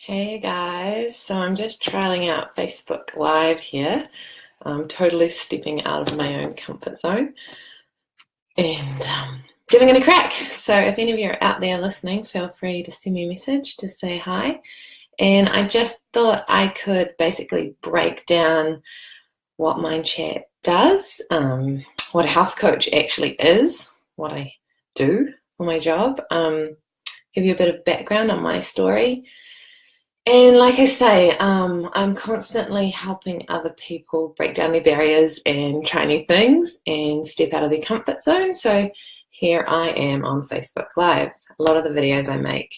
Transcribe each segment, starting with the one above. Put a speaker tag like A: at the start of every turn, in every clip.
A: Hey guys, so I'm just trialing out Facebook Live here. I'm totally stepping out of my own comfort zone and giving it a crack. So if any of you are out there listening, feel free to send me a message to say hi. And I just thought I could basically break down what Mindchat does, what a health coach actually is, what I do for my job, give you a bit of background on my story. And like I say, I'm constantly helping other people break down their barriers and try new things and step out of their comfort zone. So here I am on Facebook Live. A lot of the videos I make,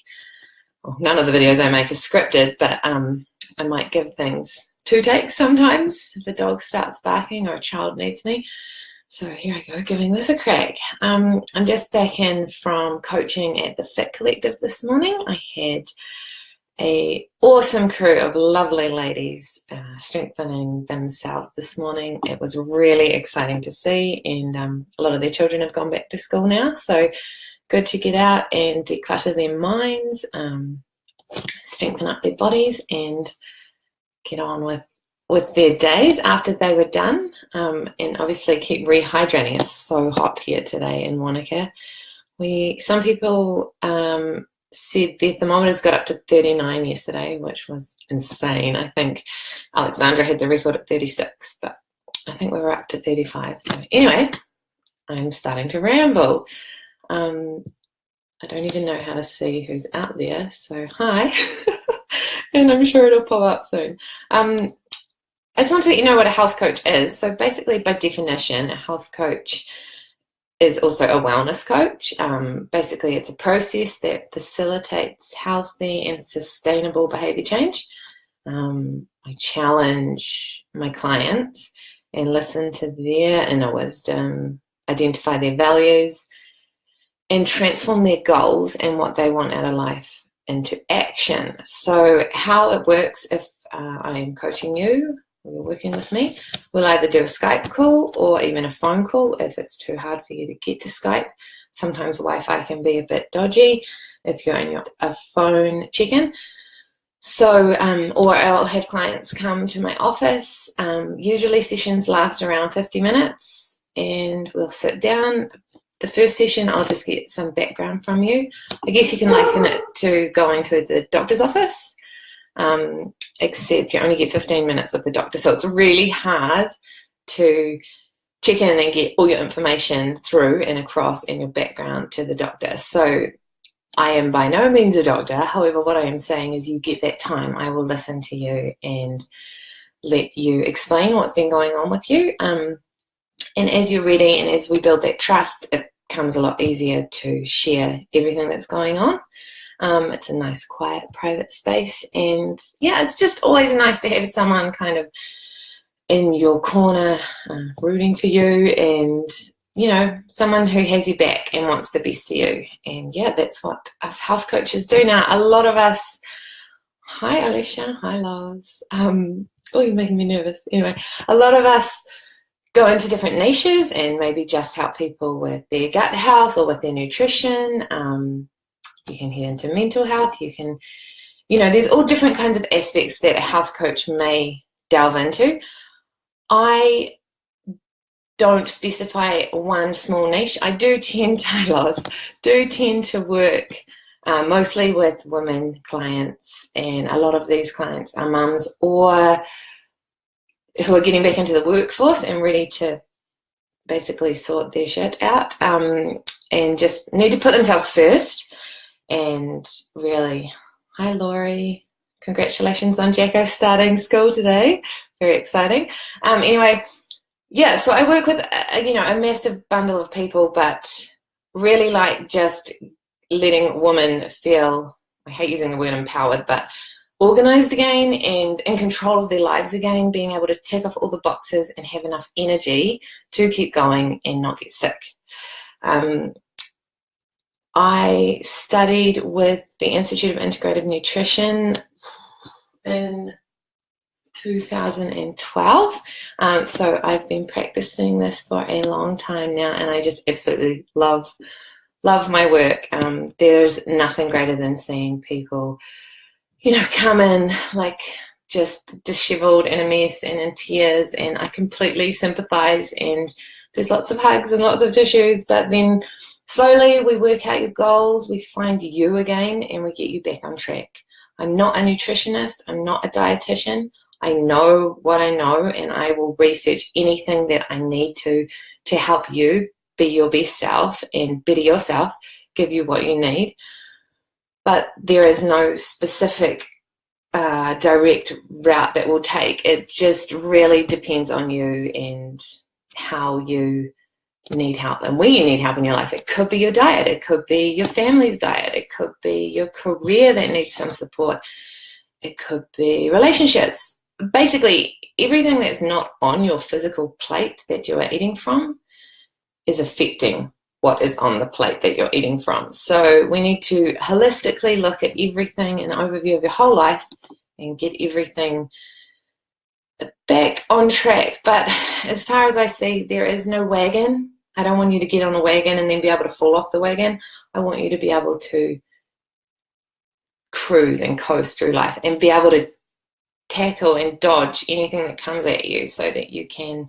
A: well, none of the videos I make is scripted, but I might give things two takes sometimes if a dog starts barking or a child needs me. So here I go, giving this a crack. I'm just back in from coaching at the Fit Collective this morning. I had an awesome crew of lovely ladies strengthening themselves this morning. It was really exciting to see, and a lot of their children have gone back to school now, so good to get out and declutter their minds, strengthen up their bodies, and get on with their days after they were done, and obviously keep rehydrating. It's so hot here today in Wanaka. Some people said their thermometers got up to 39 yesterday, which was insane. I think Alexandra had the record at 36, but I think we were up to 35. So anyway, I'm starting to ramble. I don't even know how to see who's out there, so hi. And I'm sure it'll pop up soon. I just want to let you know what a health coach is. So basically, by definition, a health coach is also a wellness coach. Basically, it's a process that facilitates healthy and sustainable behavior change. I challenge my clients and listen to their inner wisdom, identify their values, and transform their goals and what they want out of life into action. So how it works if I am coaching you, you're working with me, we'll either do a Skype call or even a phone call if it's too hard for you to get to Skype. Sometimes Wi-Fi can be a bit dodgy if you're on a phone check-in. So, or I'll have clients come to my office. Usually sessions last around 50 minutes and we'll sit down. The first session, I'll just get some background from you. I guess you can liken it to going to the doctor's office. Except you only get 15 minutes with the doctor, so it's really hard to check in and get all your information through and across and your background to the doctor. So I am by no means a doctor. However, what I am saying is you get that time. I will listen to you and let you explain what's been going on with you. And as you're ready and as we build that trust, it comes a lot easier to share everything that's going on. It's a nice, quiet, private space. And yeah, it's just always nice to have someone kind of in your corner rooting for you and, you know, someone who has your back and wants the best for you. And yeah, that's what us health coaches do now. A lot of us, hi Alicia, hi Lars. Oh, you're making me nervous. Anyway, a lot of us go into different niches and maybe just help people with their gut health or with their nutrition. You can head into mental health. You can, you know, there's all different kinds of aspects that a health coach may delve into. I don't specify one small niche. I do tend to work mostly with women clients, and a lot of these clients are mums or who are getting back into the workforce and ready to basically sort their shit out and just need to put themselves first. And really, hi Laurie, congratulations on Jacko starting school today, very exciting. Anyway, yeah, so I work with a massive bundle of people, but really like just letting women feel, I hate using the word empowered, but organized again and in control of their lives again, being able to tick off all the boxes and have enough energy to keep going and not get sick. I studied with the Institute of Integrative Nutrition in 2012. So I've been practicing this for a long time now, and I just absolutely love my work. There's nothing greater than seeing people come in like just disheveled and a mess and in tears, and I completely sympathize, and there's lots of hugs and lots of tissues, but then slowly we work out your goals, we find you again, and we get you back on track. I'm not a nutritionist, I'm not a dietitian. I know what I know, and I will research anything that I need to help you be your best self and better yourself, give you what you need. But there is no specific direct route that we'll take. It just really depends on you and how you need help and where you need help in your life. It could be your diet, it could be your family's diet, it could be your career that needs some support, it could be relationships. Basically, everything that's not on your physical plate that you are eating from is affecting what is on the plate that you're eating from. So we need to holistically look at everything, an overview of your whole life, and get everything back on track. But as far as I see, there is no wagon. I don't want you to get on a wagon and then be able to fall off the wagon. I want you to be able to cruise and coast through life and be able to tackle and dodge anything that comes at you so that you can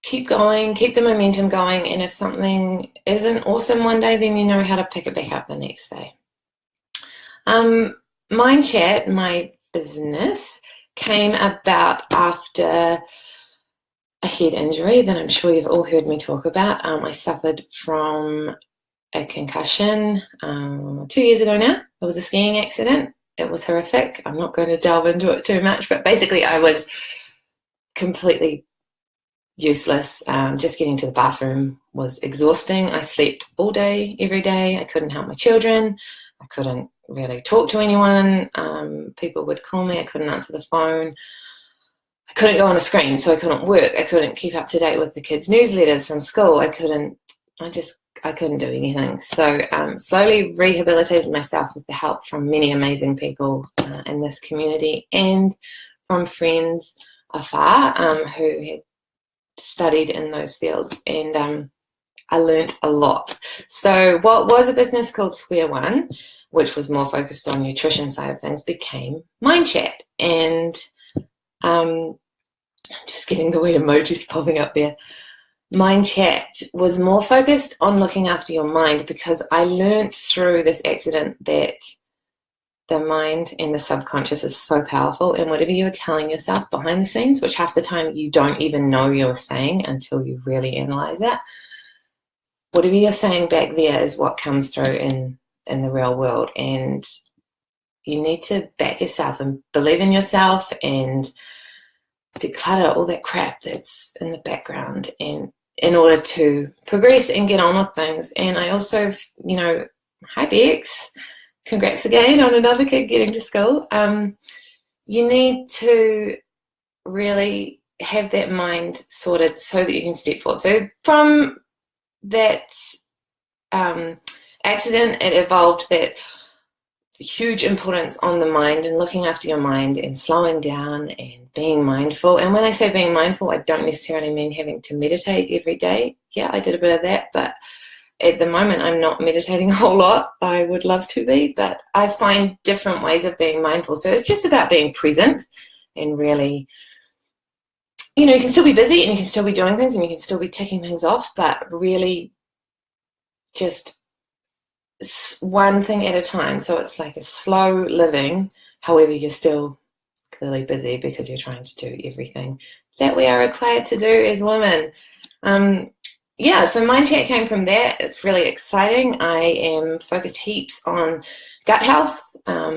A: keep going, keep the momentum going, and if something isn't awesome one day, then you know how to pick it back up the next day. Mindchat, my business, came about after a head injury that I'm sure you've all heard me talk about. I suffered from a concussion 2 years ago now. It was a skiing accident. It was horrific. I'm not going to delve into it too much, but basically I was completely useless. Just getting to the bathroom was exhausting. I slept all day, every day. I couldn't help my children. I couldn't really talk to anyone. People would call me. I couldn't answer the phone. I couldn't go on a screen, so I couldn't work. I couldn't keep up to date with the kids' newsletters from school. I couldn't do anything. So slowly rehabilitated myself with the help from many amazing people in this community and from friends afar who had studied in those fields, and I learned a lot. So what was a business called Square One, which was more focused on nutrition side of things, became Mindchat. And I'm just getting the weird emojis popping up there. Mindchat was more focused on looking after your mind, because I learned through this accident that the mind and the subconscious is so powerful, and whatever you're telling yourself behind the scenes, which half the time you don't even know you're saying until you really analyze it, whatever you're saying back there is what comes through in the real world. And you need to back yourself and believe in yourself and declutter all that crap that's in the background, and in order to progress and get on with things. And I also, hi Bex, congrats again on another kid getting to school. You need to really have that mind sorted so that you can step forward. So from that accident, it evolved that huge importance on the mind and looking after your mind and slowing down and being mindful. And when I say being mindful, I don't necessarily mean having to meditate every day. Yeah, I did a bit of that, but at the moment I'm not meditating a whole lot. I would love to be, but I find different ways of being mindful. So it's just about being present and really, you can still be busy and you can still be doing things and you can still be ticking things off, but really just one thing at a time. So it's like a slow living, however you're still clearly busy because you're trying to do everything that we are required to do as women. So Mindchat came from there. It's really exciting. I am focused heaps on gut health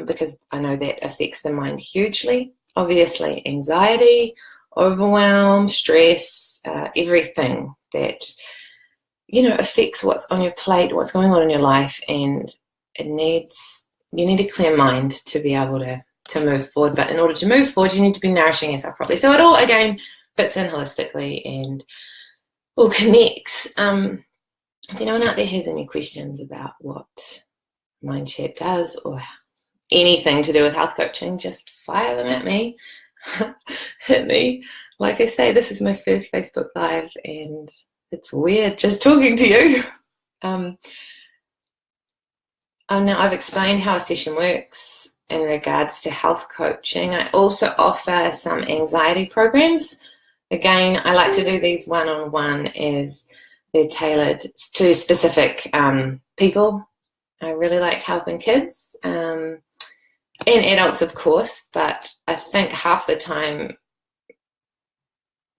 A: because I know that affects the mind hugely. Obviously anxiety, overwhelm, stress, everything that affects what's on your plate, what's going on in your life, and you need a clear mind to be able to move forward. But in order to move forward, you need to be nourishing yourself properly. So it all, again, fits in holistically and all connects. If anyone out there has any questions about what Mindchat does or anything to do with health coaching, just fire them at me. Hit me. Like I say, this is my first Facebook Live, and it's weird just talking to you. Now I've explained how a session works. in regards to health coaching. I also offer some anxiety programs. Again, I like to do these one-on-one as they're tailored to specific people. I really like helping kids and adults, of course, but I think half the time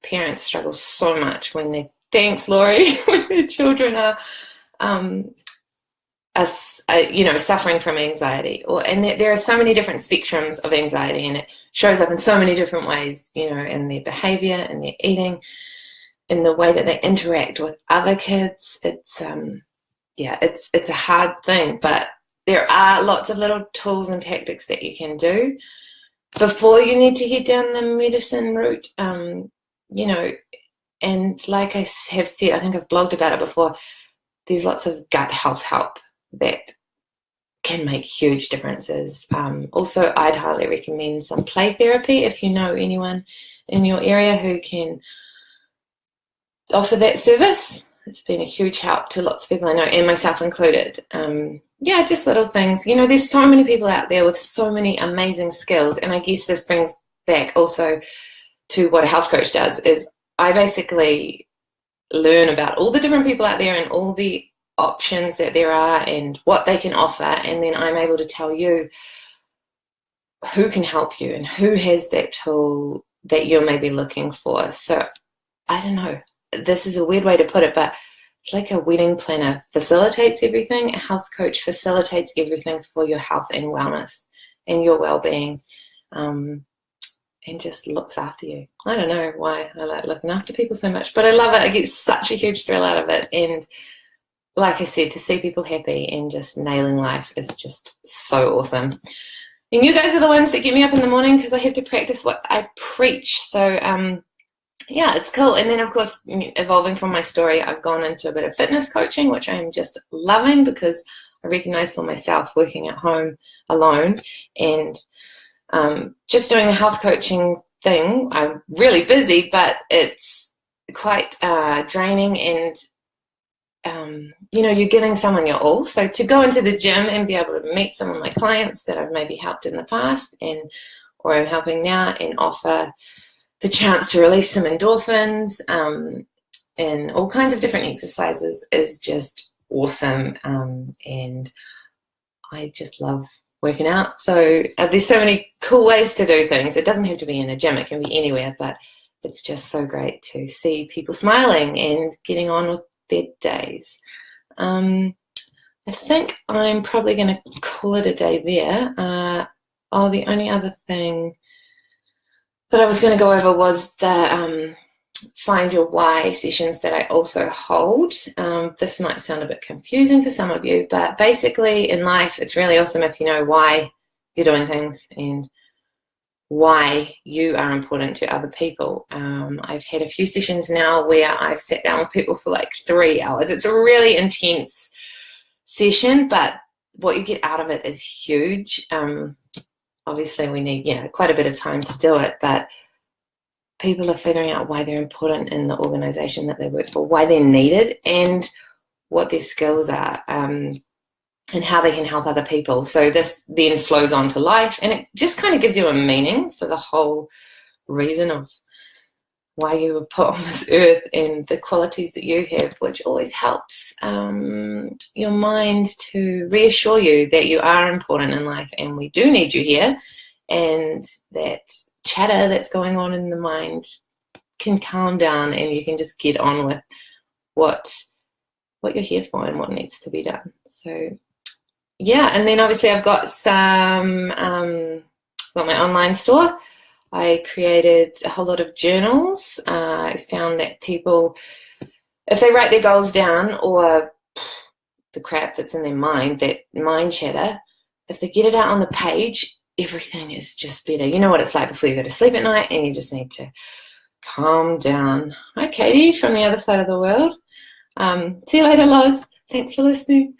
A: parents struggle so much when they're, thanks, Laurie, when their children are suffering from anxiety. And there are so many different spectrums of anxiety, and it shows up in so many different ways, in their behavior, in their eating, in the way that they interact with other kids. It's a hard thing, but there are lots of little tools and tactics that you can do before you need to head down the medicine route. And like I have said, I think I've blogged about it before, there's lots of gut health help that can make huge differences. Also, I'd highly recommend some play therapy if you know anyone in your area who can offer that service. It's been a huge help to lots of people I know, and myself included. Just little things. There's so many people out there with so many amazing skills, and I guess this brings back also to what a health coach does, is I basically learn about all the different people out there and all the options that there are and what they can offer, and then I'm able to tell you who can help you and who has that tool that you're maybe looking for. So I don't know, this is a weird way to put it, but it's like a wedding planner facilitates everything. A health coach facilitates everything for your health and wellness and your well-being, and just looks after you. I don't know why I like looking after people so much, but I love it. I get such a huge thrill out of it. And like I said, to see people happy and just nailing life is just so awesome. And you guys are the ones that get me up in the morning because I have to practice what I preach. So it's cool. And then, of course, evolving from my story, I've gone into a bit of fitness coaching, which I'm just loving because I recognize for myself working at home alone and just doing the health coaching thing. I'm really busy, but it's quite draining, and you're giving someone your all. So to go into the gym and be able to meet some of my clients that I've maybe helped in the past or I'm helping now, and offer the chance to release some endorphins and all kinds of different exercises is just awesome. And I just love working out. So there's so many cool ways to do things. It doesn't have to be in a gym, it can be anywhere, but it's just so great to see people smiling and getting on with their days. I think I'm probably going to call it a day there. The only other thing that I was going to go over was the Find Your Why sessions that I also hold. This might sound a bit confusing for some of you, but basically in life, it's really awesome if you know why you're doing things and why you are important to other people. I've had a few sessions now where I've sat down with people for like 3 hours. It's a really intense session, but what you get out of it is huge. Obviously, we need quite a bit of time to do it, but people are figuring out why they're important in the organization that they work for, why they're needed, and what their skills are, and how they can help other people. So this then flows on to life, and it just kind of gives you a meaning for the whole reason of why you were put on this earth and the qualities that you have, which always helps your mind to reassure you that you are important in life and we do need you here, and that chatter that's going on in the mind can calm down and you can just get on with what you're here for and what needs to be done. So and then obviously I've got got my online store. I created a whole lot of journals. I found that people, if they write their goals down or the crap that's in their mind, that mind chatter, if they get it out on the page, everything is just better. You know what it's like before you go to sleep at night, and you just need to calm down. Hi, Katie, from the other side of the world. See you later, Loz. Thanks for listening.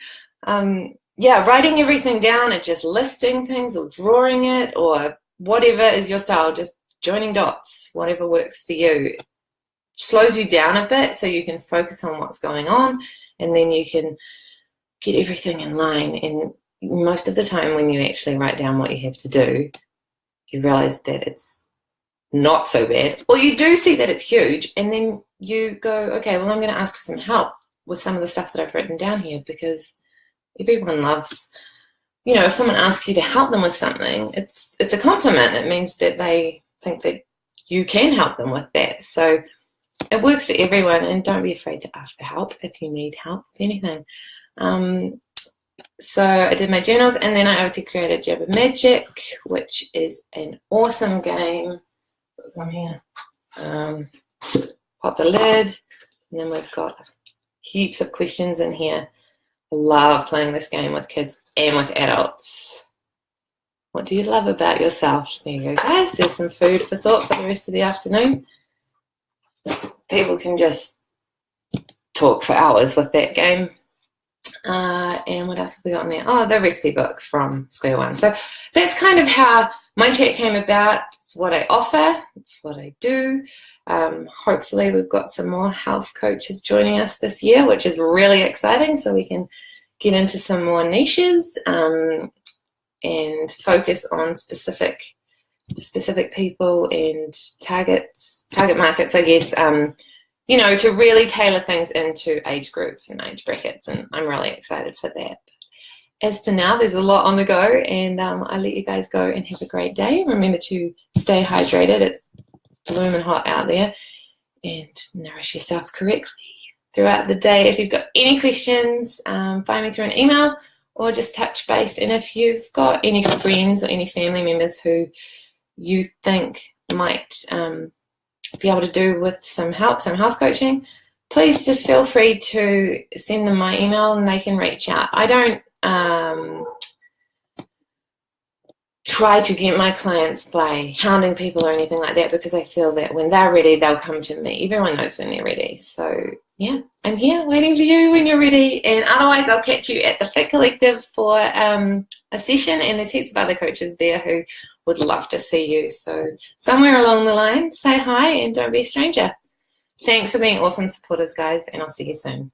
A: Writing everything down and just listing things or drawing it or whatever is your style, just joining dots, whatever works for you, slows you down a bit so you can focus on what's going on, and then you can get everything in line. And most of the time when you actually write down what you have to do, you realize that it's not so bad, or you do see that it's huge, and then you go, okay, well, I'm going to ask for some help with some of the stuff that I've written down here, because everyone loves, if someone asks you to help them with something, it's a compliment. It means that they think that you can help them with that. So it works for everyone, and don't be afraid to ask for help if you need help with anything. So I did my journals, and then I obviously created Jabber Magic, which is an awesome game. What's on here? Pop the lid, and then we've got heaps of questions in here. I love playing this game with kids and with adults. What do you love about yourself? There you go, guys. There's some food for thought for the rest of the afternoon. People can just talk for hours with that game. And what else have we got in there? Oh, the recipe book from Square One. So that's kind of how Mindchat came about. It's what I offer. It's what I do. Hopefully we've got some more health coaches joining us this year, which is really exciting, so we can get into some more niches and focus on specific people and target markets, I guess, to really tailor things into age groups and age brackets, and I'm really excited for that. As for now, there's a lot on the go, and I'll let you guys go and have a great day. Remember to stay hydrated. It's blooming hot out there, and nourish yourself correctly throughout the day. If you've got any questions, find me through an email or just touch base. And if you've got any friends or any family members who you think might be able to do with some help, some health coaching, please just feel free to send them my email and they can reach out. I don't try to get my clients by hounding people or anything like that, because I feel that when they're ready, they'll come to me. Everyone knows when they're ready. So yeah, I'm here waiting for you when you're ready. And otherwise, I'll catch you at the Fit Collective for a session, and there's heaps of other coaches there who would love to see you. So somewhere along the line, say hi and don't be a stranger. Thanks for being awesome supporters, guys, and I'll see you soon.